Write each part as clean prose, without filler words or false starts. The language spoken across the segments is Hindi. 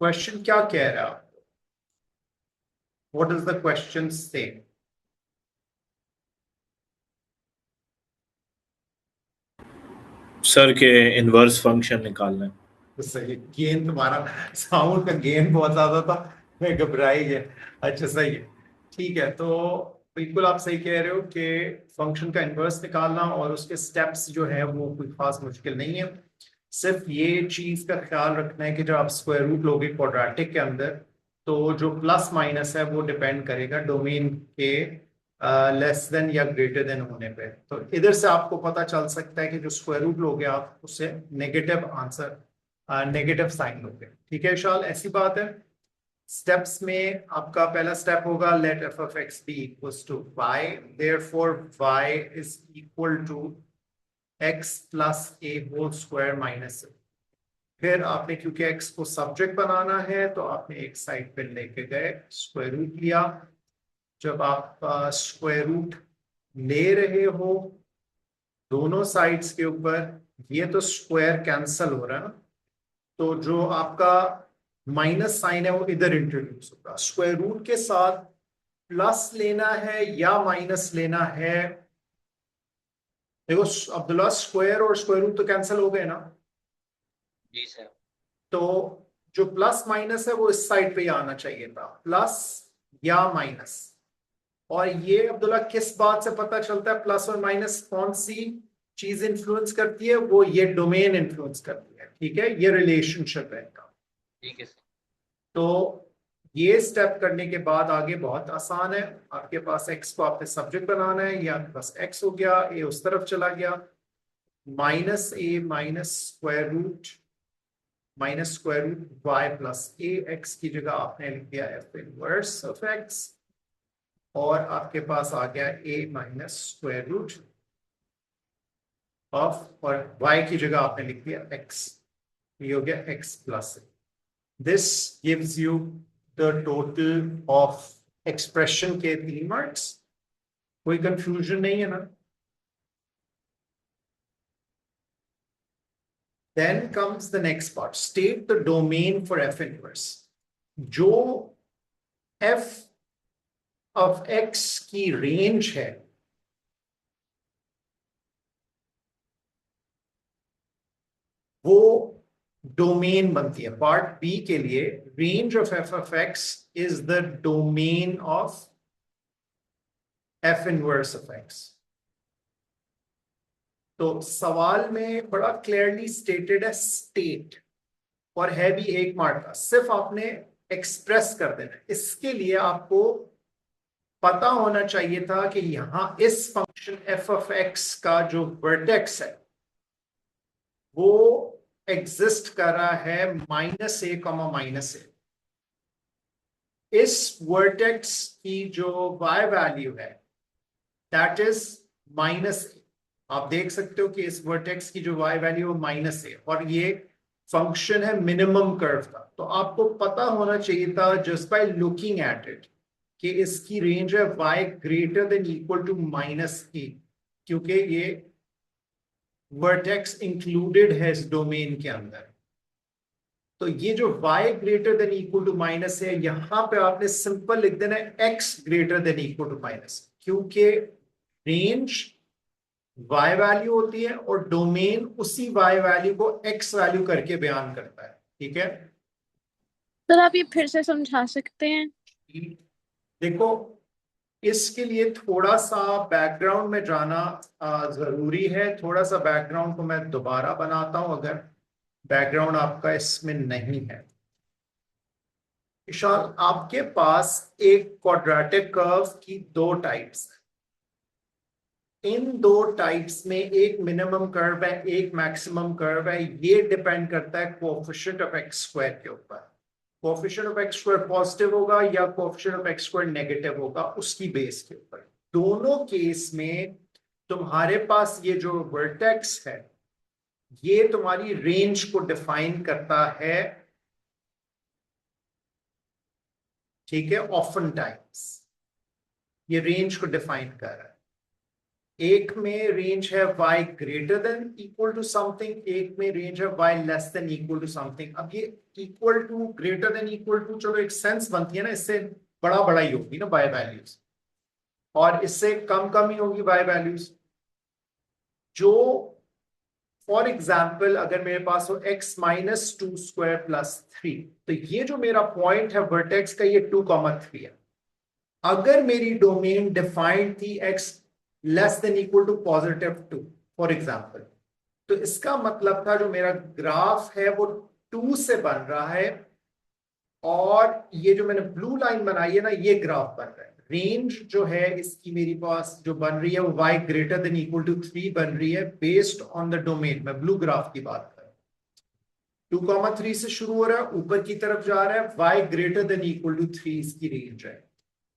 क्वेश्चन क्या कह रहा है? व्हाट डज द क्वेश्चन से? सर के इनवर्स फंक्शन निकालना है। तो सही गेन, तुम्हारा साउंड का गेन बहुत ज्यादा था, मैं घबरा ही गया। अच्छा सही है, ठीक है। तो बिल्कुल आप सही कह रहे हो कि फंक्शन का इनवर्स निकालना और उसके स्टेप्स जो है वो कोई खास मुश्किल नहीं है। सिर्फ ये चीज का ख्याल रखना है कि जब आप स्क्वायर रूट लोगे क्वाड्रेटिक के अंदर, तो जो प्लस माइनस है वो डिपेंड करेगा डोमेन के लेस देन या ग्रेटर देन होने पे। तो इधर से आपको पता चल सकता है कि जो स्क्वायर रूट लोगे आप उससे नेगेटिव आंसर, नेगेटिव साइन लोगे। ठीक है विशाल, ऐसी बात है। स्टेप्स में आपका पहला स्टेप होगा let f of x be equals to y, therefore y is equal to x plus a whole square minus. फिर आपने क्योंकि एक्स को सब्जेक्ट बनाना है तो आपने एक साइड पे लेके गए स्क्वायर रूट लिया। जब आप स्क्वायर रूट ले रहे हो दोनों साइड्स के ऊपर, ये तो स्क्वायर कैंसल हो रहा है ना, तो जो आपका माइनस साइन है वो इधर इंट्रोड्यूस होगा। स्क्वायर रूट के साथ प्लस लेना है या माइनस लेना है? देखो अब्दुल्ला, स्क्वायर और स्क्वायर रूट तो कैंसिल हो गए ना, जी सर। तो जो प्लस माइनस है वो इस साइड पे ही आना चाहिए था, प्लस या माइनस। और ये अब्दुल्ला किस बात से पता चलता है प्लस और माइनस कौन सी चीज इंफ्लुएंस करती है? वो ये डोमेन इंफ्लुएंस करती है। ठीक है, ये रिलेशनशिप है इनका। ठीक है सर। तो ये स्टेप करने के बाद आगे बहुत आसान है। आपके पास एक्स को आपने सब्जेक्ट बनाना है, या आपके पास एक्स हो गया, ए उस तरफ चला गया, minus a minus square root y plus a, x की जगह आपने लिख दिया एफ इनवर्स ऑफ एक्स, और आपके पास आ गया ए माइनस स्क्वायर रूट ऑफ, और y की जगह आपने लिख दिया x, ये हो गया x plus. This gives you the total of expression के 3 मार्क्स। कोई कंफ्यूजन नहीं है ना? Then comes the next part, state the domain for f inverse. जो f ऑफ x की रेंज है वो डोमेन बनती है। पार्ट बी के लिए range of f of x is the domain of f inverse of x. तो सवाल में बड़ा क्लियरली स्टेटेड है स्टेट, और है भी 1 मार्क का। सिर्फ आपने एक्सप्रेस कर देना है। इसके लिए आपको पता होना चाहिए था कि यहां इस फंक्शन एफ ऑफ एक्स का जो वर्टेक्स है वो एग्जिस्ट कर रहा है माइनस ए कॉमा माइनस ए। इस वर्टेक्स की जो y वैल्यू है दैट इज माइनस ए। आप देख सकते हो कि इस वर्टेक्स की जो y वैल्यू है माइनस ए, और ये फंक्शन है मिनिमम कर्व का। तो आपको पता होना चाहिए था just by looking at it कि इसकी रेंज है y greater than equal to minus a, क्योंकि ये वर्टेक्स इंक्लूडेड है इस डोमेन के अंदर। तो ये जो y greater than equal to minus है, यहां पे आपने सिंपल लिख देना है x greater than equal to minus, क्योंकि रेंज y वैल्यू होती है और डोमेन उसी y वैल्यू को x वैल्यू करके बयान करता है। ठीक है, सर आप ये फिर से समझा सकते हैं? देखो इसके लिए थोड़ा सा बैकग्राउंड में जाना जरूरी है। थोड़ा सा बैकग्राउंड को मैं दोबारा बनाता हूं अगर बैकग्राउंड आपका इसमें नहीं है। विशाल, आपके पास एक क्वाड्रेटिक कर्व की 2 टाइप्स हैं। इन 2 टाइप्स में एक मिनिमम कर्व है, एक मैक्सिमम कर्व है। ये डिपेंड करता है कोएफिशिएंट ऑफ एक्स स्क्वायर के ऊपर। Coefficient of x square positive होगा या coefficient of x square negative होगा, उसकी बेस के ऊपर। दोनों केस में तुम्हारे पास ये जो वर्टेक्स है ये तुम्हारी रेंज को डिफाइन करता है। ठीक है, ऑफन टाइम्स ये रेंज को डिफाइन कर रहा है। एक में रेंज है y greater than equal to something, एक में रेंज है y less than equal to something. अब ये equal to greater than equal to, चलो एक सेंस बनती है ना, इससे बड़ा बड़ा ही होगी ना y वैल्यूज, और इससे कम कम ही होगी y वैल्यूज। जो फॉर एग्जाम्पल अगर मेरे पास हो x minus two square plus three, तो ये जो मेरा पॉइंट है वर्टेक्स का, ये 2,3 है। अगर मेरी डोमेन डिफाइंड थी x less than equal to +2 for example, तो इसका मतलब था जो मेरा ग्राफ है वो 2 से बन रहा है, और ये जो मैंने ब्लू लाइन बनाई है ना, ये ग्राफ बन रहा है। रेंज जो है इसकी मेरे पास जो बन रही है वो y greater than equal to 3 बन रही है बेस्ड ऑन द डोमेन। मैं ब्लू ग्राफ की बात कर रहा हूं, 2,3 से शुरू हो रहा है, ऊपर की तरफ जा रहा है, y greater than equal to 3 इसकी रेंज है।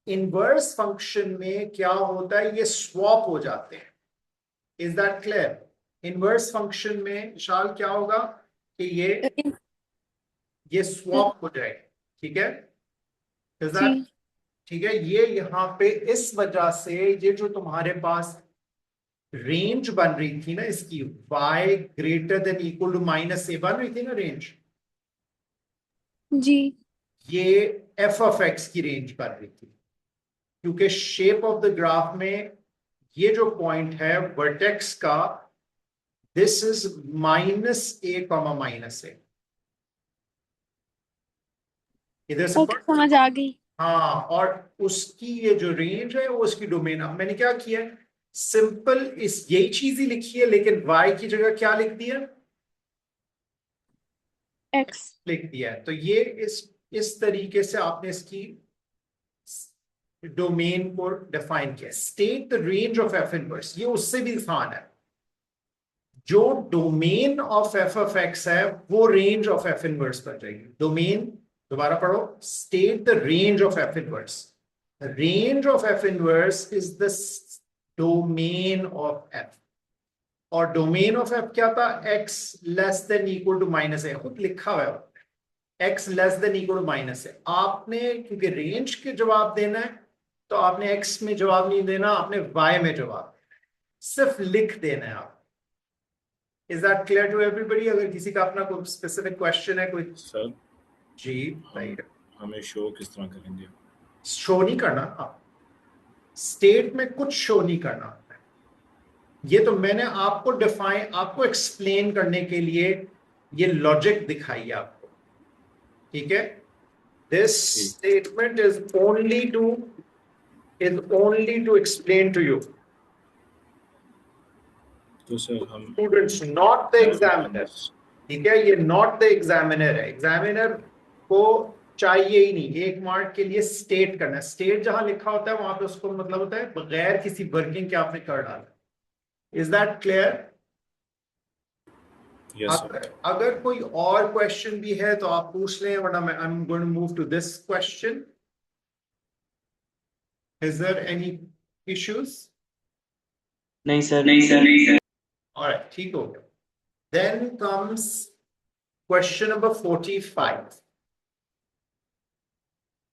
इनवर्स फंक्शन में क्या होता है, ये स्वॉप हो जाते हैं। Is that clear? Inverse function में विशाल क्या होगा कि ये स्वॉप हो जाएगा, ठीक है? इज जी दैट ठीक है? ये यहां पे इस वजह से ये जो तुम्हारे पास रेंज बन रही थी ना इसकी, y greater than equal to -a बन रही थी ना रेंज, जी ये f ऑफ x की रेंज बन रही थी, क्योंकि शेप ऑफ द ग्राफ में ये जो पॉइंट है वर्टेक्स का, दिस इज -a, इधर से ओके समझ आ गई। हाँ, और उसकी ये जो रेंज है वो उसकी डोमेन। अब मैंने क्या किया है, सिंपल इस यही चीज ही लिखी है, लेकिन y की जगह क्या लिख दिया, एक्स लिख दिया है। तो ये इस तरीके से आपने इसकी डोमेन को डिफाइन किया। State the range of f inverse, ये उससे भी आसान है। जो domain of f of x है वो रेंज ऑफ एफ इनवर्स बन जाएगी। डोमेन, दोबारा पढ़ो, state the range of f inverse. Range of f inverse is the domain of f, और डोमेन ऑफ एफ क्या था, x less than equal to -a, खुद लिखा हुआ है x less than equal to -a। आपने क्योंकि रेंज के जवाब देना है, तो आपने x में जवाब नहीं देना, आपने y में जवाब देना है, सिर्फ लिख देना है आप। Is that clear to everybody? अगर किसी का अपना कोई स्पेसिफिक क्वेश्चन है कोई, सर जी भाई। हमें शो किस तरह करेंगे? शो नहीं करना आप, स्टेट में कुछ शो नहीं करना। ये तो मैंने आपको डिफाइन, आपको एक्सप्लेन करने के लिए ये लॉजिक दिखाई है आपको, ठीक है? This statement is only to explain to you तो सर हम स्टूडेंट्स, नॉट द एग्जामिनर, ठीक है? ये नॉट द एग्जामिनर है। एग्जामिनर को चाहिए ही नहीं, 1 मार्क के लिए स्टेट करना है। स्टेट जहां लिखा होता है वहां पे उसको मतलब होता है बगैर किसी वर्किंग के आपने कर डाला। Is that clear? Yes sir. अगर कोई और क्वेश्चन भी है तो आप पूछ लें, वरना मैं I am going to move to this question. Is there any issues? नहीं सर, नहीं सर। ऑलराइट, ठीक हो गया। Then comes question number 45।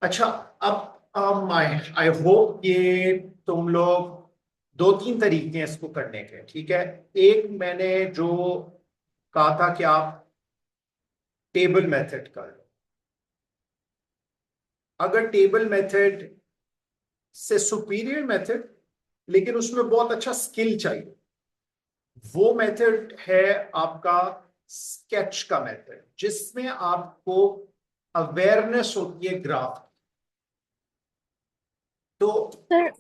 अच्छा, अब आई होप ये तुम लोग 2-3 तरीके हैं इसको करने के, ठीक है? एक मैंने जो कहा था कि आप टेबल मेथड कर लो। अगर टेबल मेथड से सुपीरियर मेथड, लेकिन उसमें बहुत अच्छा स्किल चाहिए, वो मेथड है आपका स्केच का मेथड, जिसमें आपको अवेयरनेस होती है ग्राफ। तो sir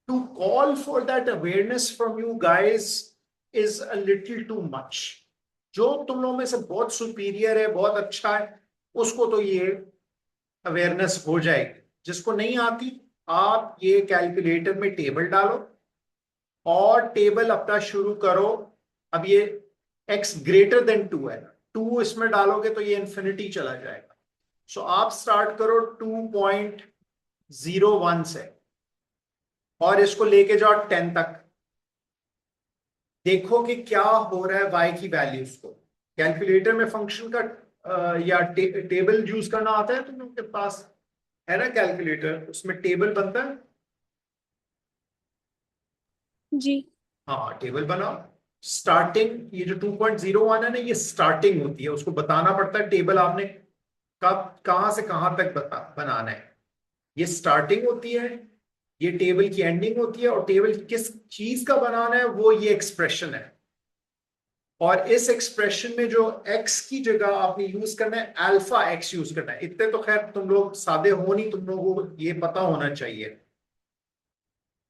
to call for that awareness from you guys is a little too much. जो तुम लोगों में से बहुत सुपीरियर है, बहुत अच्छा है, उसको तो ये अवेयरनेस हो जाएगी। जिसको नहीं आती, आप ये कैलकुलेटर में टेबल डालो और टेबल अपना शुरू करो। अब ये x ग्रेटर देन 2 है, 2 इसमें डालोगे तो ये इंफिनिटी चला जाएगा। सो आप स्टार्ट करो 2.01 से और इसको लेके जाओ 10 तक। देखो कि क्या हो रहा है y की वैल्यूज को। कैलकुलेटर में फंक्शन का या टेबल यूज करना आता है तुम लोग के पास? है ना कैलकुलेटर, उसमें टेबल बनता है। जी हाँ टेबल बनाओ। स्टार्टिंग ये जो 2.01 है ना, ये स्टार्टिंग होती है, उसको बताना पड़ता है टेबल आपने कब कहां से कहां तक बनाना है। ये स्टार्टिंग होती है, ये टेबल की एंडिंग होती है, और टेबल किस चीज का बनाना है वो ये एक्सप्रेशन है। और इस एक्सप्रेशन में जो x की जगह आपने यूज करना है अल्फा x यूज करना है। इतने तो खैर तुम लोग सादे हो नहीं, तुम लोगों को ये पता होना चाहिए।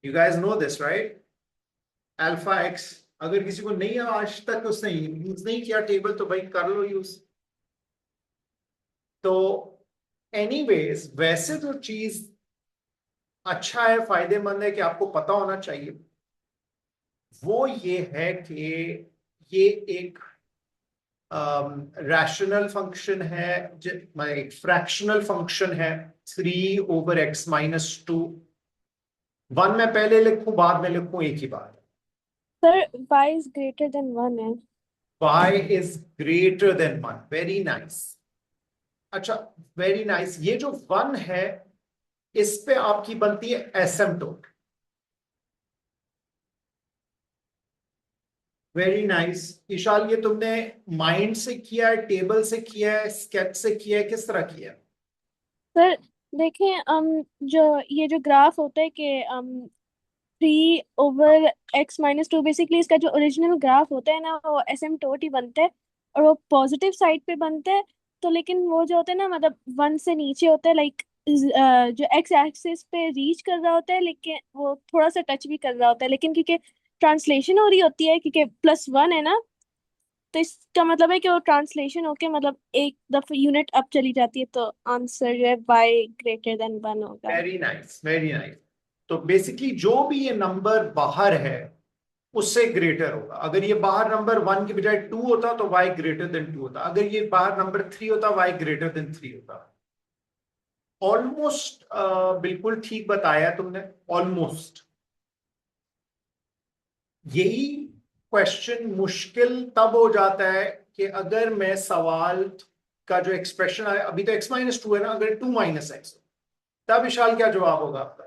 You guys know this right? Alpha x, अगर किसी को नहीं है आज तक उसने यूज नहीं किया टेबल, तो भाई कर लो यूज। तो एनीवेज वैसे तो चीज अच्छा है, फायदेमंद है कि आपको पता होना चाहिए, वो ये है कि ये एक रैशनल फंक्शन है, एक फ्रैक्शनल फंक्शन है, 3/x-2। 1 मैं पहले लिखूं बाद में लिखूं एक ही बात sir y is greater than 1 है। y is greater than 1, very nice. अच्छा वेरी नाइस, ये जो 1 है इस पे आपकी बनती है एसिम्प्टोट। वेरी नाइस ईशाल, ये तुमने माइंड से किया है, टेबल से किया है, स्केच से किया है, किस तरह किया है? सर देखें, जो ये जो ग्राफ होता है कि 3/x-2, बेसिकली इसका जो ओरिजिनल ग्राफ होता है ना वो एसिम्प्टोट ही बनता है, और वो पॉजिटिव साइड पे बनता है। तो लेकिन वो जो होता है ना, मतलब 1 से नीचे होता है, लाइक जो एक्स एक्सिस पे रीच कर रहा होता है, लेकिन वो थोड़ा सा टच भी कर रहा होता है, लेकिन क्योंकि ट्रांसलेशन हो रही होती है, क्योंकि +1 है ना, तो इसका मतलब है कि वो ट्रांसलेशन होके मतलब एक दफा यूनिट अप चली जाती है, तो आंसर जो है y ग्रेटर देन 1 होगा। Very nice very nice. तो बेसिकली जो भी ये नंबर बाहर है उससे ग्रेटर होगा। अगर ये बाहर नंबर 1 की बजाय 2 होता तो y ग्रेटर देन 2 होता। अगर ये बाहर नंबर 3 होता y ग्रेटर देन 3 होता। ऑलमोस्ट बिल्कुल ठीक बताया तुमने, ऑलमोस्ट। यही क्वेश्चन मुश्किल तब हो जाता है कि अगर मैं सवाल का जो एक्सप्रेशन है, अभी तो x-2 है ना, अगर 2 - x, तब विशाल क्या जवाब होगा आपका?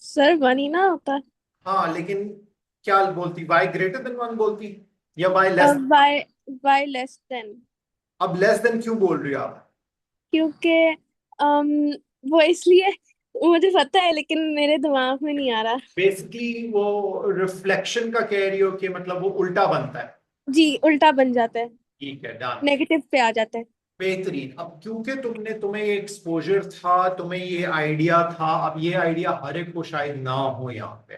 सर 1 ही ना होता। हाँ लेकिन क्या बोलती, y ग्रेटर देन 1 बोलती या y less? y less then. अब लेस देन क्यों बोल रही हो आप? क्योंकि अम, वो इसलिए मुझे पता है, लेकिन मेरे दिमाग में नहीं आ रहा। बेसिकली वो रिफ्लेक्शन का कह रही हो कि मतलब वो उल्टा बनता है। जी, उल्टा बन जाता है, ठीक है डन। नेगेटिव पे आ जाता है। बेहतरीन। अब क्योंकि तुम्हें ये एक्सपोजर था, तुम्हें ये आइडिया था, अब ये आइडिया हर एक को शायद ना हो यहाँ पे।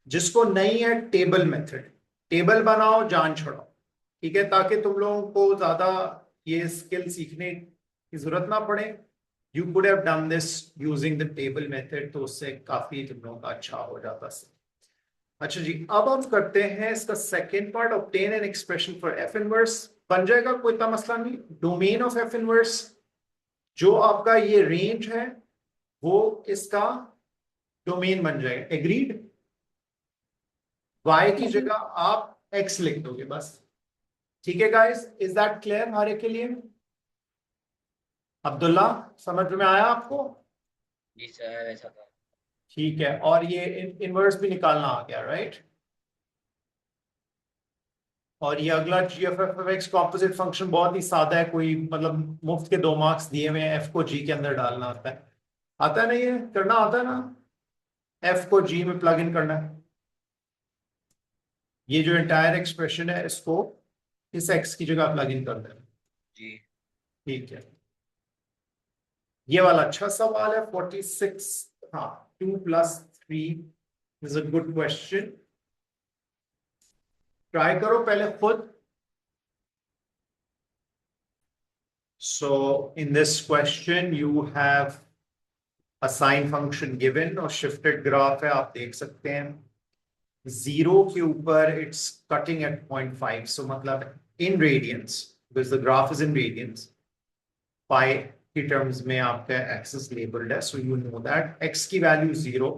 जिसको नहीं है टेबल मेथड, टेबल बनाओ जान छोड़ो, ठीक है, ताकि तुम लोगों को ज्यादा ये स्किल सीखने की जरूरत ना पड़े। You could have done this using the table method, तो उससे काफी तुम लोगों का अच्छा हो जाता। अच्छा जी, अब हम करते हैं इसका second part, obtain an expression for F inverse. बन जाएगा, कोई इतना मसला नहीं। डोमेन ऑफ एफ इनवर्स, जो आपका ये रेंज है वो इसका डोमेन बन जाएगा। एग्रीड? y की जगह आप x लिख दोगे बस। ठीक है गाइस, इज दैट क्लियर हमारे के लिए? अब्दुल्ला, समझ में आया आपको? जी सर, ऐसा था। ठीक है, और ये इनवर्स भी निकालना आ गया, राइट? और ये अगला g f f x composite function बहुत ही सादा है, कोई मतलब मुफ्त के 2 मार्क्स दिए हुए हैं, एफ को जी के अंदर डालना आता है। आता है ना, ये करना आता है ना, एफ को जी में प्लग इन करना है। ये जो एंटायर एक्सप्रेशन है इसको इस एक्स की जगह प्लग इन कर देना। जी। ठीक है, ये वाला अच्छा सवाल है 46। हाँ, 2+3 is a good question. Try करो पहले खुद। So in this question you have a sine function given और shifted graph है, आप देख सकते हैं 0 के ऊपर it's cutting at 0.5, so मतलब in radians because the graph is in radians, pi की terms में आपका axis labeled है, so you know that x की value 0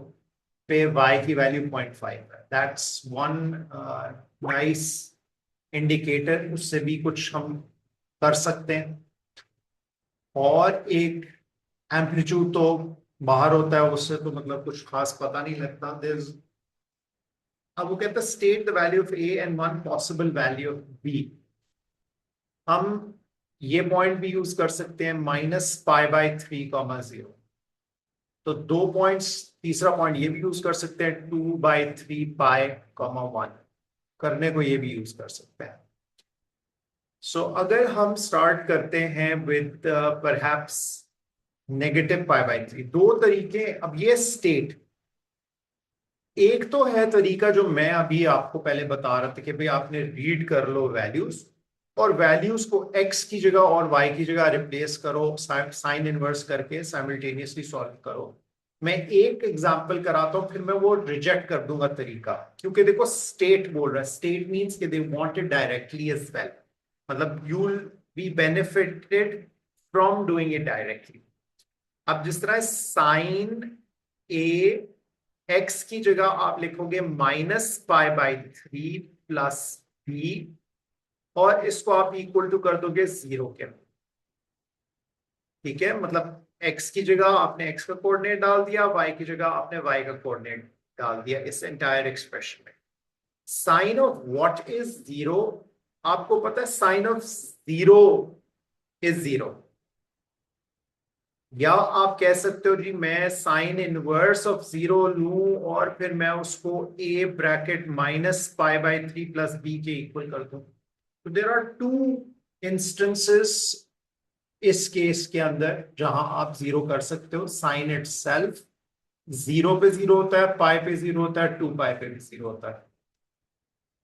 पे y की value 0.5 है। That's one nice indicator, उससे भी कुछ हम कर सकते हैं। और एक एम्पलीट्यूड तो बाहर होता है उससे तो मतलब कुछ खास पता नहीं लगता। अब वो कहता है state the value of a and one possible value of b. हम ये पॉइंट भी यूज कर सकते हैं -π/3, 0। तो 2 पॉइंट्स, तीसरा पॉइंट ये भी यूज कर सकते हैं 2/3π, 1 करने को ये भी यूज कर सकते हैं। सो अगर हम स्टार्ट करते हैं विद परहैप्स -π/3, दो तरीके। अब ये स्टेट, एक तो है तरीका जो मैं अभी आपको पहले बता रहा था कि भाई आपने रीड कर लो वैल्यूज, और वैल्यूज को x की जगह और y की जगह रिप्लेस करो, साइन इनवर्स करके साइमल्टेनियसली सॉल्व करो। मैं एक एग्जांपल कराता हूं, फिर मैं वो रिजेक्ट कर दूंगा तरीका, क्योंकि देखो स्टेट बोल रहा है, स्टेट मींस कि they want it directly as well, मतलब you will be benefited from doing it directly. अब जिस तरह साइन ए, x की जगह आप लिखोगे -π/3 प्लस b, और इसको आप इक्वल टू कर दोगे 0 के। ठीक है, मतलब x की जगह आपने x का कोऑर्डिनेट डाल दिया, y की जगह आपने y का कोऑर्डिनेट डाल दिया इस एंटायर एक्सप्रेशन में। साइन ऑफ व्हाट इज 0, आपको पता है साइन ऑफ 0 इज 0। या आप कह सकते हो जी मैं साइन इनवर्स ऑफ 0 लूं और फिर मैं उसको a ब्रैकेट -π/3 प्लस b के इक्वल कर दूं। तो देयर आर 2 इंस्टेंसेस इस केस के अंदर जहां आप 0 कर सकते हो। साइन इटसेल्फ 0 पे 0 होता है, पाई पे 0 होता है, 2π पे भी 0 होता है।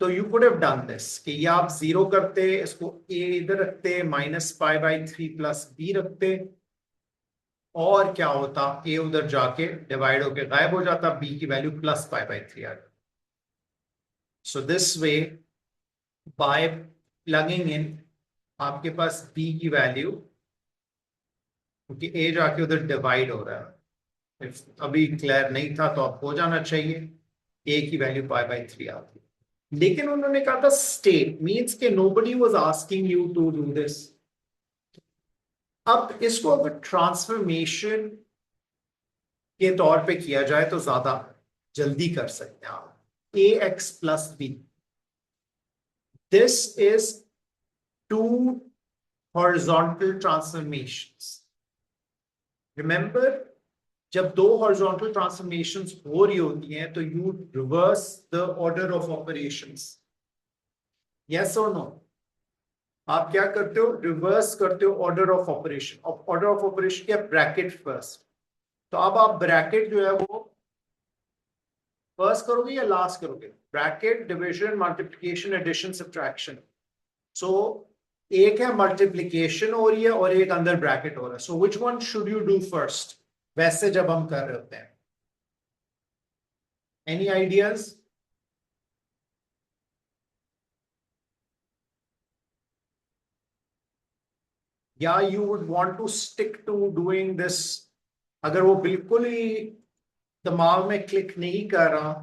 तो you could have done this कि ये आप 0 करते, इसको a इधर रखते, -π/3 प्लस b रखते, और क्या होता, a उधर जाके डिवाइड होके गायब हो जाता, b की वैल्यू +π/3 आ जाती। So this way by plugging इन आपके पास b की वैल्यू, क्योंकि a जाके उधर डिवाइड हो रहा है, अभी क्लियर नहीं था तो अब हो जाना चाहिए, a की वैल्यू π/3 आती है। लेकिन उन्होंने कहा था स्टेट मींस के nobody was asking you to do this. अब इसको अगर ट्रांसफॉर्मेशन के तौर पे किया जाए तो ज्यादा जल्दी कर सकते हैं आप। ax plus b, this is 2 horizontal transformations. Remember, जब 2 हॉरिजॉन्टल ट्रांसफॉर्मेशंस हो रही होती हैं तो you reverse the order of operations, yes और नो? आप क्या करते हो, रिवर्स करते हो order of operation. Order of operation क्या, ब्रैकेट फर्स्ट। तो अब आप ब्रैकेट जो है वो फर्स्ट करोगे या लास्ट करोगे? Bracket, division, multiplication, addition, subtraction. So एक है मल्टीप्लिकेशन हो रही है और एक अंदर ब्रैकेट हो रहा है। So which one should you do first, वैसे जब हम कर रहे होते हैं? Any ideas? या you would want to stick to doing this? अगर वो बिल्कुल ही दिमाग में क्लिक नहीं कर रहा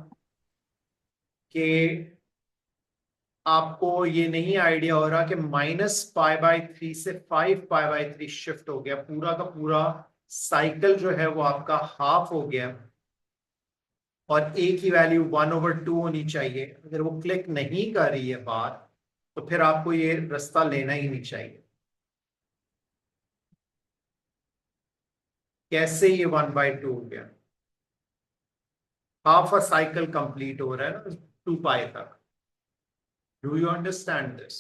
कि आपको ये नहीं आइडिया हो रहा कि -π/3 से 5π/3 शिफ्ट हो गया, पूरा का पूरा साइकिल जो है वो आपका हाफ हो गया, और a की वैल्यू 1/2 होनी चाहिए, अगर वो क्लिक नहीं कर रही है बात, तो फिर आपको ये रास्ता लेना ही नहीं चाहिए। कैसे ये 1/2 हो गया? हाफ अ साइकिल कंप्लीट हो रहा है ना 2π तक। Do you understand this?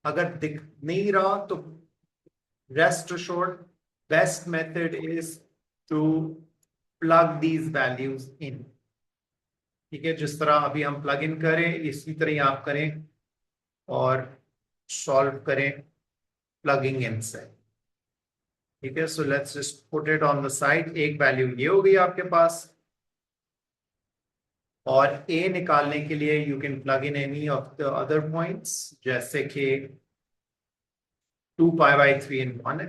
अगर दिख नहीं रहा तो rest assured best method is to plug these values in. ठीक है, जिस तरह अभी हम प्लग इन करें इसी तरह आप करें और सॉल्व करें प्लगिंग इन से। ठीक है, so let's just put it on the side. एक वैल्यू ये हो गई आपके पास, और a निकालने के लिए you can plug in any of the other points, जैसे कि 2π/3 इन 1 है,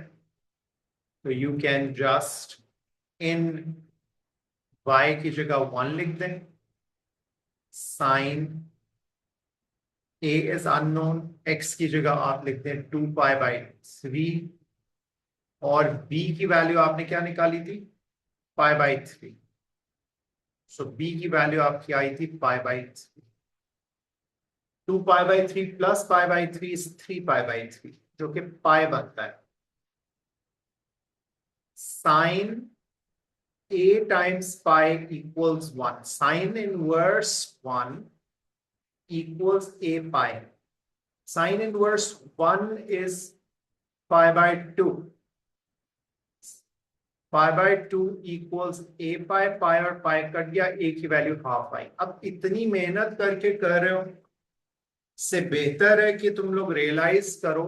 तो you can just in y की जगह 1 लिख दें, sine a is unknown, x की जगह आप लिख दें 2π/3, और b की वैल्यू आपने क्या निकाली थी? π/3। सो b की वैल्यू आपकी आई थी π/3। 2π/3 प्लस π/3 इज 3π/3, जो कि पाई बनता है। Sine a times pi equals 1, sin inverse 1 equals a pi। Sin inverse 1 is π/2, π/2 equals a pi, pi और pi कट गया, a की वैल्यू हाफ आई। अब इतनी मेहनत करके कर रहे हो, से बेहतर है कि तुम लोग रियलाइज करो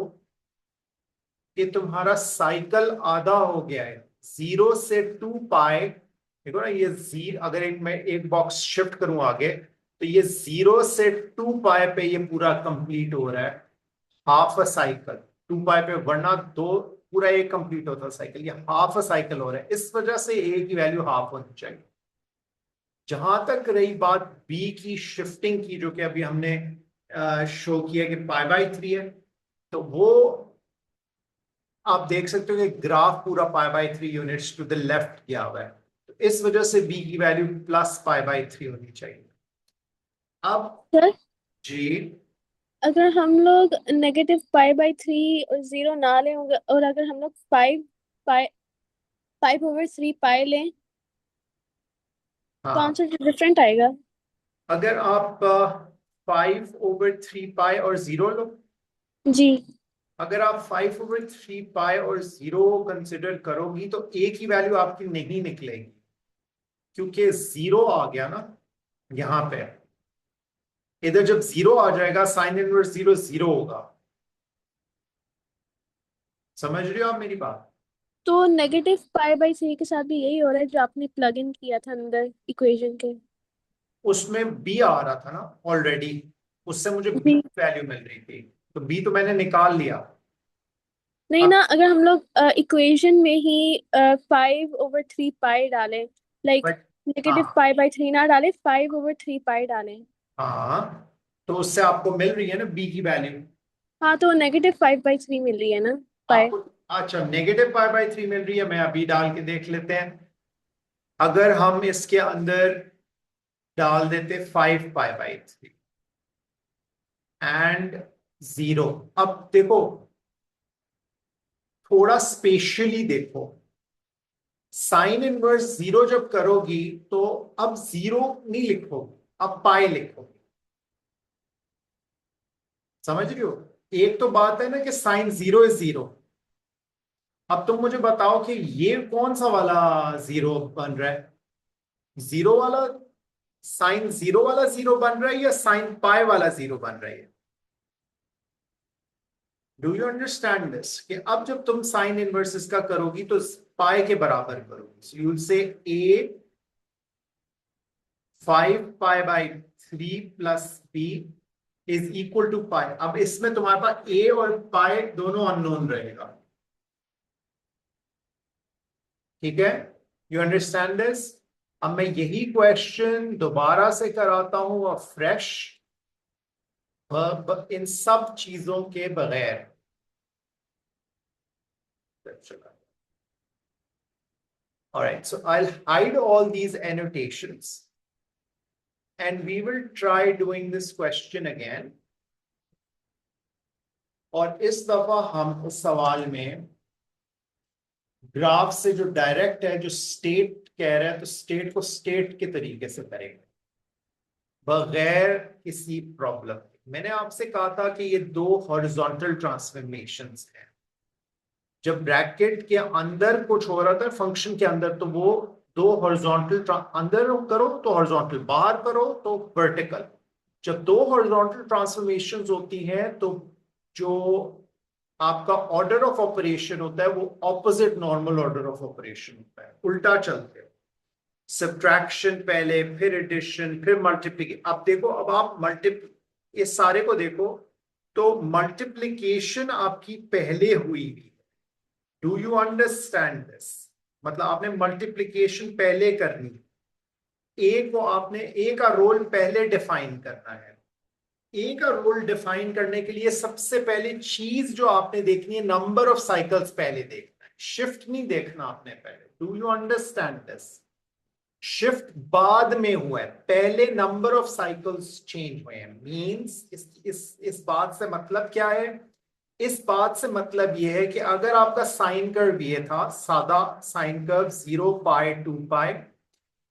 कि तुम्हारा साइकिल आधा हो गया है। 0 से 2π, देखो ना ये जीरो, अगर मैं एक बॉक्स शिफ्ट करूं आगे तो ये 0 से 2π पे ये पूरा कंप्लीट हो रहा है, हाफ अ साइकिल। 2π पे वरना दो पूरा एक कंप्लीट होता साइकिल, ये हाफ अ साइकिल हो रहा है। इस वजह से a की वैल्यू हाफ होनी चाहिए। जहां तक रही बात b की शिफ्टिंग की, जो कि अभी हमने शो किया कि π/3 है, तो वो आप देख सकते हो कि ग्राफ पूरा π/3 यूनिट्स टू द लेफ्ट गया हुआ है, तो इस वजह से b की वैल्यू प्लस π/3 होनी चाहिए। अब सर जी, अगर हम लोग -π/3 और 0 ना लें, और अगर हम लोग 5/3 लें तो हाँ, आंसर डिफरेंट आएगा। अगर आप 5/3π और 0 लो, जी। अगर आप 5/3π और 0 कंसिडर करोगी तो a की वैल्यू आपकी नहीं निकलेगी, क्योंकि 0 आ गया ना यहां पे। इधर जब 0 आ जाएगा, साइन इनवर्स 0 0 होगा। समझ रहे हो आप मेरी बात? तो -π/3 के साथ भी यही हो रहा है जो आपने प्लग इन किया था अंदर इक्वेशन के। उसमें b आ रहा था ना ऑलरेडी, उससे मुझे b जी। की वैल्यू मिल रही थी, तो b तो मैंने निकाल लिया। नहीं अब ना, अगर हम लोग इक्वेशन में ही 5/3 डालें, लाइक बट हाँ -π/3 ना डालें, 5/3 डालें। हाँ, तो उससे आपको मिल रही है ना b की वैल्यू हाँ, तो -5/3 मिल रही है ना पाई। आपको। अच्छा, -π/3 मिल रही है, मैं अभी डाल के देख लेते हैं। अगर हम इसके अंदर डाल देते 5π/3 एंड 0, अब देखो थोड़ा स्पेशली देखो, साइन इनवर्स 0 जब करोगी तो अब 0 नहीं लिखोगी, अब पाई लिखोगी। समझ रही हो? एक तो बात है ना कि साइन 0 इज 0। अब तुम मुझे बताओ कि ये कौन सा वाला 0 बन रहा है? 0 वाला, साइन 0 वाला 0 बन रहा है या साइन पाई वाला 0 बन रहा है? Do you understand this? कि अब जब तुम साइन इनवर्स इसका करोगी तो पाई के बराबर करोगी। So you will say a 5π/3 plus b is equal to pi. अब इसमें तुम्हारे पास a और पाई दोनों अननोन रहेगा, ठीक है? You understand this? अब मैं यही क्वेश्चन दोबारा से कराता हूं और फ्रेश, इन सब चीजों के बगैर। Alright, so I'll hide all these annotations and we will try doing this question again. और इस दफा हम इस सवाल में ग्राफ से जो डायरेक्ट है, जो स्टेट कह रहा है, तो स्टेट को स्टेट के तरीके से करेंगे बगैर किसी प्रॉब्लम। मैंने आपसे कहा था कि ये दो हॉरिजॉन्टल ट्रांसफॉर्मेशंस हैं। जब ब्रैकेट के अंदर कुछ हो रहा था फंक्शन के अंदर, तो वो दो हॉरिजॉन्टल, अंदर करो तो हॉरिजॉन्टल, बाहर करो तो वर्टिकल। जब दो हॉरिजॉन्टल ट्रांसफॉर्मेशंस होती हैं तो जो आपका ऑर्डर ऑफ ऑपरेशन होता है वो opposite normal order of operation होता है, उल्टा चलते हैं। सब्ट्रैक्शन पहले, फिर एडिशन, फिर मल्टीप्लिकेशन। अब देखो, अब आप इस सारे को देखो तो मल्टीप्लिकेशन आपकी पहले हुई। Do you understand this? मतलब आपने मल्टीप्लिकेशन पहले करनी, ए को आपने, ए का रोल पहले डिफाइन करना है। ए का रोल डिफाइन करने के लिए सबसे पहले चीज जो आपने देखनी है, नंबर ऑफ साइकिल्स पहले देखना है। शिफ्ट नहीं देखना आपने पहले। Do you understand this? Shift बाद में हुआ है, पहले नंबर ऑफ साइकिल्स चेंज हुए हैं। मींस इस बात से मतलब क्या है? इस बात से मतलब यह है कि अगर आपका साइन कर्व ये था, सादा साइन कर्व 0 पाई 2 पाई,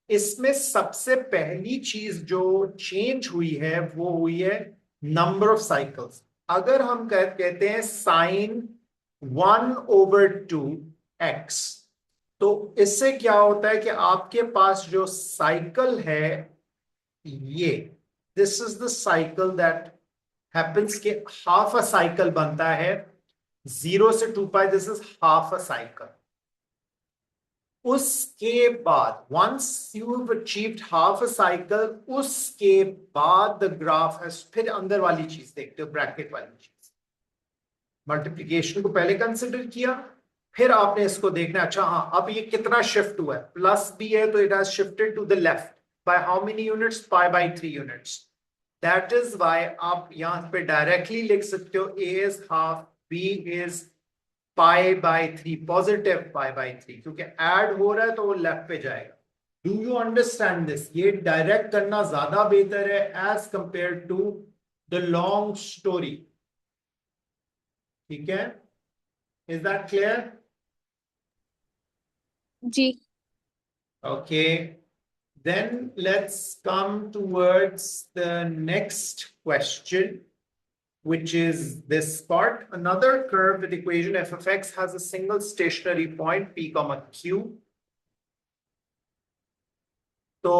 इसमें सबसे पहली चीज जो चेंज हुई है वो हुई है नंबर ऑफ साइकिल्स। अगर हम कहते हैं साइन 1/2x, तो इससे क्या होता है कि आपके पास जो साइकिल है ये, this is the cycle that happens के हाफ अ साइकिल बनता है 0 से 2 pi, this is half a cycle. उसके बाद once you have achieved half a cycle, उसके बाद द ग्राफ है, फिर अंदर वाली चीज देखते हो, ब्रैकेट वाली चीज। मल्टीप्लिकेशन को पहले कंसिडर किया, फिर आपने इसको देखना, अच्छा हाँ अब ये कितना शिफ्ट हुआ है, प्लस बी है तो it has shifted to the left by how many units, pi by 3 units. That is why आप यहां पे डायरेक्टली लिख सकते हो a is half, b is pi by 3, positive pi by 3, क्योंकि ऐड हो रहा है तो वो लेफ्ट पे जाएगा। Do you understand this? ये डायरेक्ट करना ज्यादा बेहतर है as compare to the long story. ठीक है? Is that clear? जी। Okay, then let's come towards the next question, which is this part. Another curve with equation f of x has a single stationary point p comma q. तो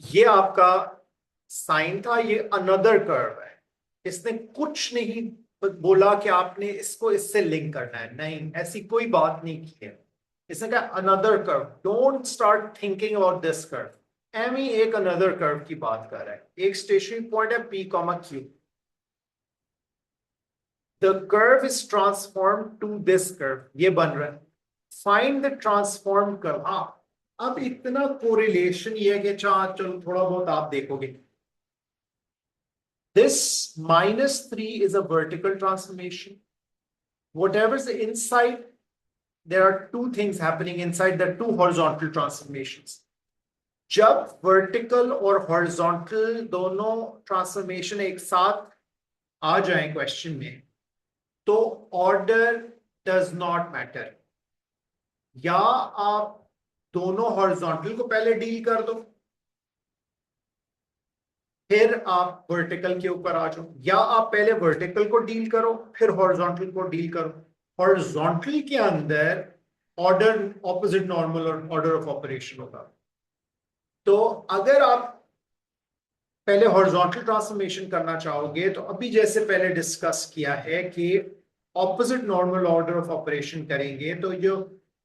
ये आपका साइन था, ये अनदर कर्व है। इसने कुछ नहीं बोला कि आपने इसको इससे लिंक करना है, नहीं, ऐसी कोई बात नहीं की है। इसने कहा another curve, don't start thinking about this curve. एम ही एक अनदर कर्व की बात कर रहा है, एक स्टेशनरी पॉइंट है p comma q। The curve is transform to this curve, ये बन रहा है। Find the transform curve. हाँ, अब इतना कोरिलेशन ये है कि चलो थोड़ा बहुत आप देखोगे, this -3 is a vertical transformation. Whatever's inside, there are two things happening inside, there are two horizontal transformations. जब vertical और horizontal दोनों transformation एक साथ आ जाएं क्वेश्चन में, तो order does not matter। या आप दोनों horizontal को पहले डील कर दो, फिर आप वर्टिकल के ऊपर आ जाओ, या आप पहले वर्टिकल को डील करो फिर हॉरिजॉन्टल को डील करो। हॉरिजॉन्टल के अंदर ऑर्डर ऑपोजिट नॉर्मल और ऑर्डर ऑफ ऑपरेशन होगा। तो अगर आप पहले हॉरिजॉन्टल ट्रांसफॉर्मेशन करना चाहोगे तो अभी जैसे पहले डिस्कस किया है कि opposite normal order of operation करेंगे, तो जो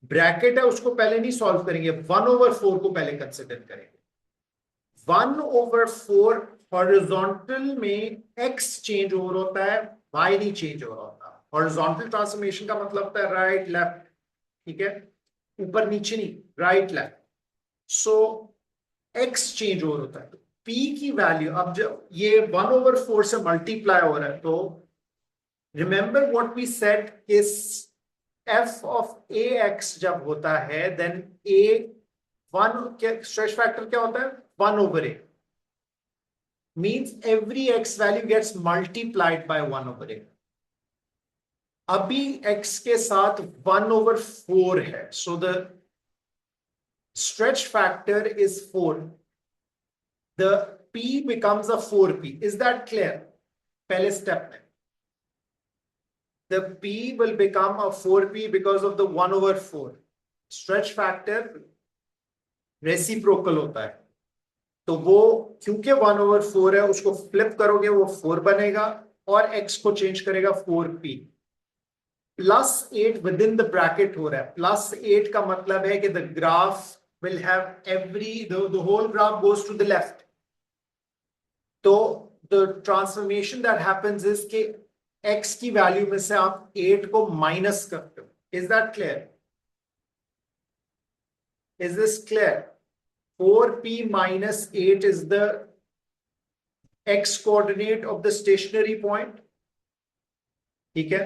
ब्रैकेट है उसको पहले नहीं सॉल्व करेंगे, 1/4 को पहले कंसिडर करेंगे। 1/4 हॉरिजॉन्टल में x चेंज ओवर होता है, y नहीं चेंज ओवर होता। हॉरिजॉन्टल ट्रांसफॉर्मेशन का मतलब होता है राइट लेफ्ट, ठीक है, ऊपर नीचे नहीं, राइट लेफ्ट। सो x चेंज ओवर होता है, तो p की वैल्यू, अब जब ये 1/4 से मल्टीप्लाई हो रहा है, तो रिमेंबर व्हाट वी सेड, इस f ऑफ ax जब होता है, देन a1 क्या स्ट्रेच फैक्टर क्या होता है, 1/a, means every x value gets multiplied by 1/a। अभी x के साथ 1/4 है, so the stretch factor is 4, the p becomes a 4p। is that clear? पहले स्टेप में the p will become a 4p because of the 1/4 stretch factor reciprocal होता है, तो वो क्योंकि 1/4 है उसको फ्लिप करोगे वो 4 बनेगा, और x को चेंज करेगा 4p। +8 with in the bracket हो रहा है, +8 का मतलब है कि the graph will have the whole graph goes to the left. तो the transformation that happens is कि x की वैल्यू में से आप 8 को माइनस करते हो। Is that clear? Is this clear? 4p minus 8 is the x coordinate of the stationary point, ठीक है।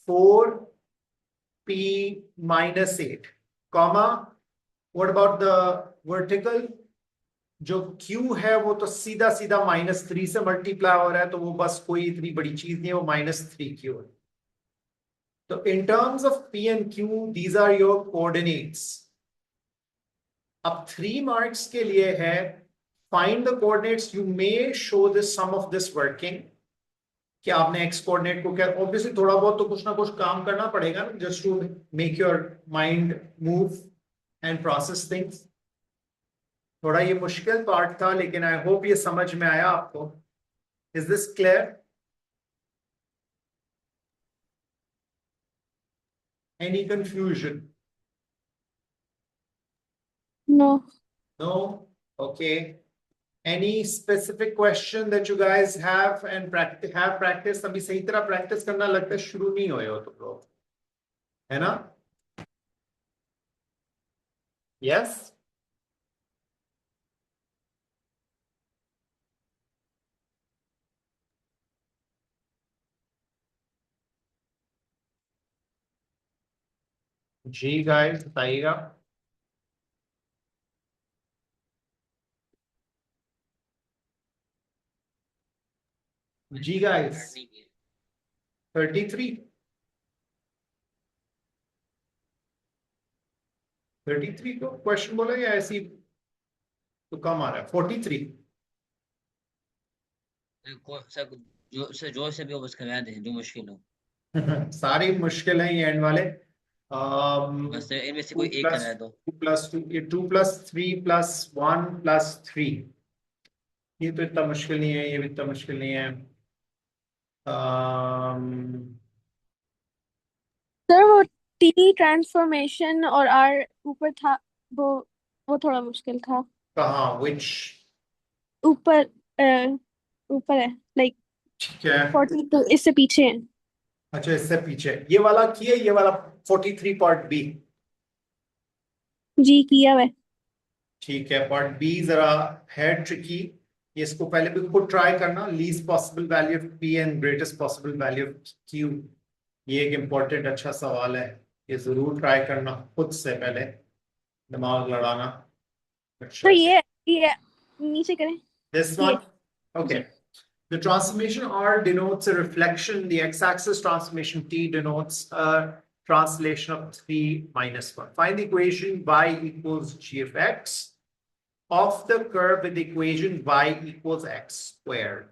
4 p minus 8 comma what about the vertical, जो q है वो तो सीधा सीधा -3 से मल्टीप्लाई हो रहा है, तो वो बस कोई इतनी बड़ी चीज नहीं है, वो -3q है। तो in terms of p and q these are your coordinates। अब 3 मार्क्स के लिए है find the coordinates, you may show this sum of this working, कि आपने x कोऑर्डिनेट को क्या, ऑब्वियसली थोड़ा बहुत तो कुछ ना कुछ काम करना पड़ेगा ना, just to make your mind move and process things. थोड़ा ये मुश्किल पार्ट था, लेकिन आई होप ये समझ में आया आपको। Is this clear? Any confusion? No. No? Okay. Any specific question that you guys have and have practice? अभी सही तरह प्रैक्टिस करना लगता है शुरू नहीं हुए हो तुम लोग, है ना? Yes? जी गाइस बताइएगा। जी गाइस 33 को क्वेश्चन बोला या ऐसी तो कम आ रहा है? 43 सर जो से भी हो बस करवा दें, जो मुश्किल हो। सारी मुश्किल है ये एंड वाले। बस इनमें से कोई एक करा दो। 2 + 2 ये 2 + 3 + 1 + 3, ये तो इतना मुश्किल नहीं है, ये भी इतना मुश्किल नहीं है। सर वो टी ट्रांसफॉर्मेशन और आर ऊपर था, वो थोड़ा मुश्किल था। कहाँ? विच? ऊपर ऊपर है, लाइक ठीक है। 42 इससे पीछे है। अच्छा इससे पीछे ये वाला किए, ये वाला 43 पार्ट बी। जी किया हुआ है। ठीक है, पार्ट बी जरा है ट्रिकी, ये इसको पहले भी खुद ट्राई करना। Least possible value of P and greatest possible value of Q, ये एक इम्पोर्टेंट अच्छा सवाल है, ये जरूर ट्राई करना खुद से, पहले दिमाग लड़ाना। तो ये नीचे करें। This ये one? Okay. The transformation R denotes a reflection. The x-axis transformation T denotes a translation of 3 minus 1. Find the equation y equals g of x of the curve with the equation y equals x squared.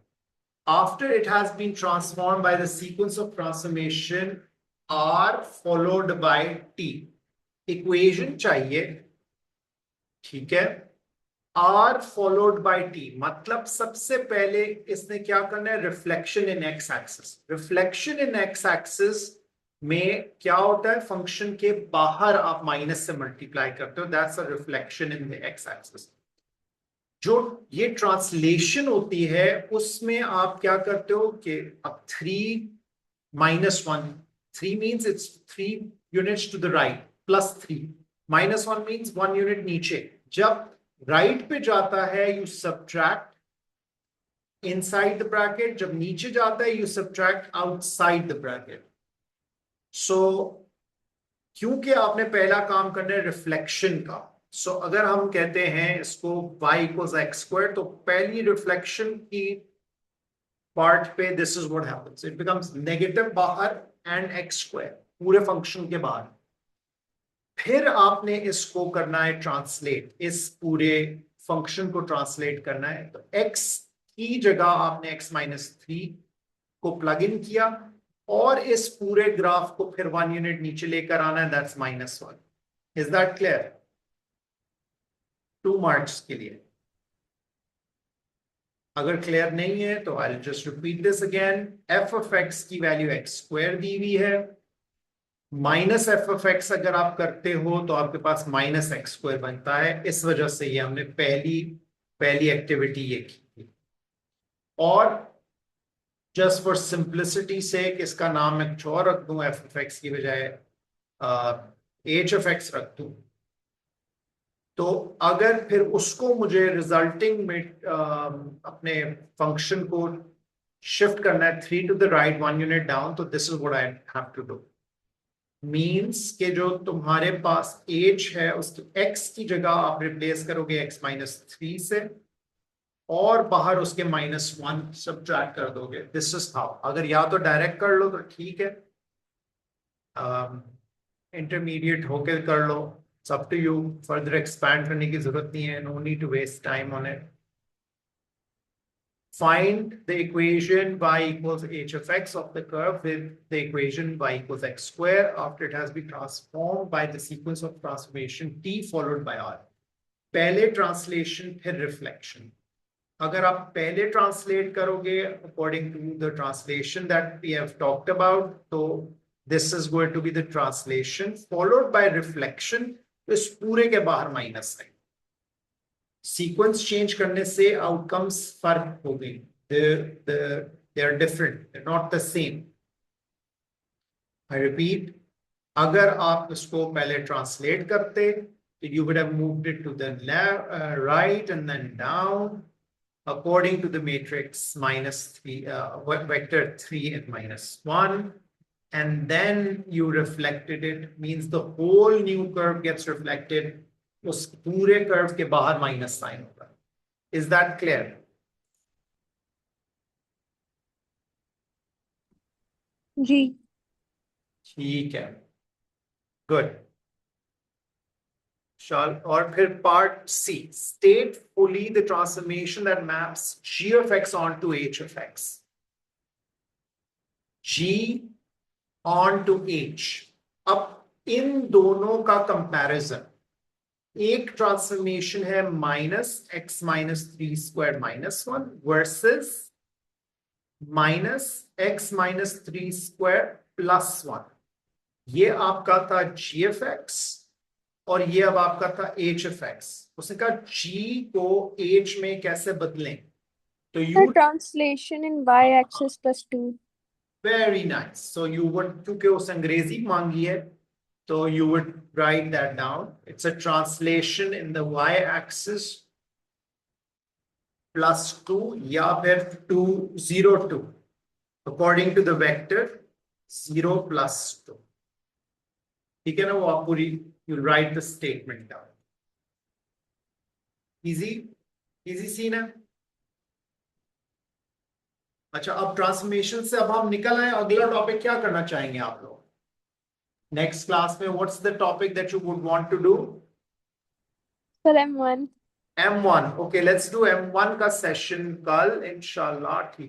After it has been transformed by the sequence of transformation R followed by T. Equation चाहिए, ठीक है? R followed by T, मतलब सबसे पहले इसने क्या करना है? Reflection in x axis. Reflection in x axis में क्या होता है? फंक्शन के बाहर आप माइनस से मल्टीप्लाई करते हो, that's a reflection in the x axis. जो ये ट्रांसलेशन होती है उसमें आप क्या करते हो कि अब 3 - 1, 3 means it's 3 units to the right, +3 -1 means 1 unit नीचे। जब राइट पे जाता है you subtract inside the bracket, जब नीचे जाता है you subtract outside the bracket. So क्योंकि आपने पहला काम करना है रिफ्लेक्शन का, सो अगर हम कहते हैं इसको y = x², तो पहली रिफ्लेक्शन की पार्ट पे this is what happens, it becomes negative बाहर एंड x² पूरे फंक्शन के बाहर। फिर आपने इसको करना है ट्रांसलेट, इस पूरे फंक्शन को ट्रांसलेट करना है, तो x की जगह आपने x - 3 को प्लग इन किया और इस पूरे ग्राफ को फिर 1 यूनिट नीचे लेकर आना है, that's -1। Is that clear? 2 marks के लिए। अगर क्लियर नहीं है तो I just repeat this again. f of x की वैल्यू x² दी हुई है, -f of x अगर आप करते हो तो आपके पास -x² बनता है। इस वजह से ये हमने पहली एक्टिविटी ये की थी। और जस्ट फॉर सिंप्लिसिटी से इसका नाम मैं कुछ और रख दूं, f of x की बजाय h of x रख दूं, तो अगर फिर उसको मुझे रिजल्टिंग में अपने फंक्शन को शिफ्ट करना है 3 to the right 1 unit down, तो this is what I have to do. Means के जो तुम्हारे पास एज है उसकी x की जगह आप रिप्लेस करोगे x-3 से और बाहर उसके -1 सब्ट्रैक्ट कर दोगे। This is how. अगर या तो डायरेक्ट कर लो तो ठीक है, इंटरमीडिएट होकर कर लो, it's up to you. Further expand करने की जरूरत नहीं है, no need to waste time on it. Find the equation y equals h of x of the curve with the equation y equals x square after it has been transformed by the sequence of transformation t followed by r. पहले ट्रांसलेशन फिर रिफ्लेक्शन। अगर आप पहले ट्रांसलेट करोगे according to the translation that we have talked about, तो this is going to be the translation followed by reflection. इस पूरे के बाहर माइनस है। सीक्वेंस चेंज करने से आउटकम्स फर्क हो गई, they are different, they're not the same. I repeat, अगर आप इसको पहले ट्रांसलेट करते तो you would have moved it to the left, right and then down according to the matrix -3, vector 3 and -1, and then you reflected it, means the whole new curve gets reflected, उस पूरे कर्व के बाहर माइनस साइन होगा। Is that clear? जी। ठीक है, गुड। चल, और फिर part C, state fully the transformation that maps g of x onto h of x। g onto h। अब इन दोनों का कंपैरिजन, एक ट्रांसफॉर्मेशन है -x-3² वर्सेस -x-3² +1। ये आपका था g of x और ये अब आपका था h of x। उसने कहा g को h में कैसे बदलें, तो you translation in y axis +2। Very nice. So you would, क्योंकि उस अंग्रेजी मांगी है, so you would write that down. It's a translation in the y-axis +2 या फिर 2, 0, 2 according to the vector 0 + 2। ठीक है ना? वो आप पूरी, you'll write the statement down. easy scene है। अच्छा, अब ट्रांसफॉर्मेशन से अब हम निकल आए। अगला टॉपिक क्या करना चाहेंगे आप लोग नेक्स्ट क्लास में? What's the topic that you would want to do? Sir M1। M1, okay, let's do M1 का सेशन कल इंशाल्लाह। ठीक है।